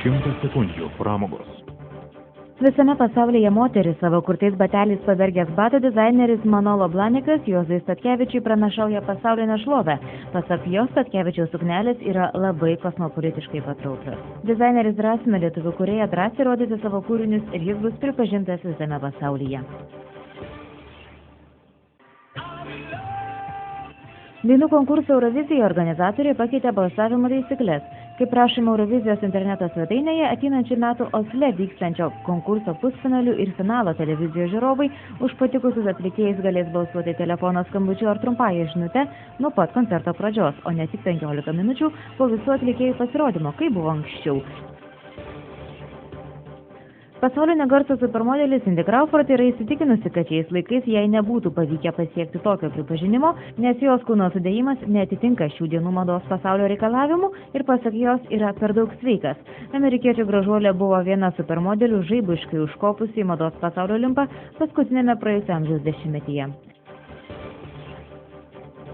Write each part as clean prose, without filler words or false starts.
100 sekundžių pramogos. Visame pasaulyje moteris savo kurtais bateliais pavergęs batų dizaineris Manolo Blahnikas Juozui Statkevičiui pranašauja pasaulinę šlovę. Pasak jo, Statkevičiaus suknelės yra labai kosmopolitiškai patrauklios. Dizaineris drąsina lietuvių kūrėją drąsiai rodyti savo kūrinius ir jis bus pripažintas visame pasaulyje. Dainų konkurso Eurovizija organizatoriai pakeitė balsavimo taisyklės. Kaip prašoma Eurovizijos interneto svetainėje, ateinančių metų Osle vykstančio konkurso pusfinalių ir finalo televizijos žiūrovai už patikusius atlikėjus galės balsuoti telefono skambučiu ar trumpąją žinutę nuo pat koncerto pradžios, o ne tik 15 minučių po visų atlikėjų pasirodymo, kaip buvo anksčiau. Pasaulinio garso supermodelis Cindy Crawford yra įsitikinusi, kad šiais laikais jai nebūtų pavykę pasiekti tokio pripažinimo, nes jos kūno sudėjimas neatitinka šių dienų mados pasaulio reikalavimų ir pasak jos yra per daug sveikas. Amerikiečių gražuolė buvo viena supermodelių žaibiškai užkopusi į mados pasaulio limpą paskutinėme praėjusio amžiaus dešimtmetyje.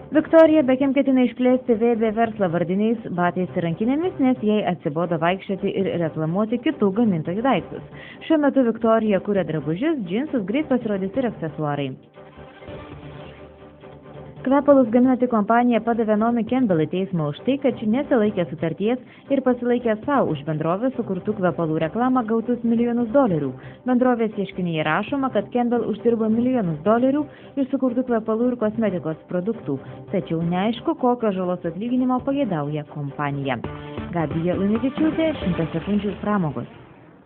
Victoria Beckham ketina išplėsti VB verslą vardiniais batais ir rankinėmis, nes jai atsibodo vaikščioti ir reklamuoti kitų gamintojų daiktus. Šiuo metu Victoria kuria drabužius, džinsus, greit pasirodys ir aksesuarai. Kvepalus gaminanti kompanija padavė Naomi Campbell į teismą už tai, kad ši nesilaikė sutarties ir pasilaikė savo už bendrovės sukurtų kvepalų reklamą gautus milijonus dolerių. Bendrovės ieškinyje rašoma, kad Campbell uždirbo milijonus dolerių iš sukurtų kvepalų ir kosmetikos produktų, tačiau neaišku, kokio žalos atlyginimo pageidauja kompanija. Gabija Lunevičiūtė, 100 sekundžių pramogos.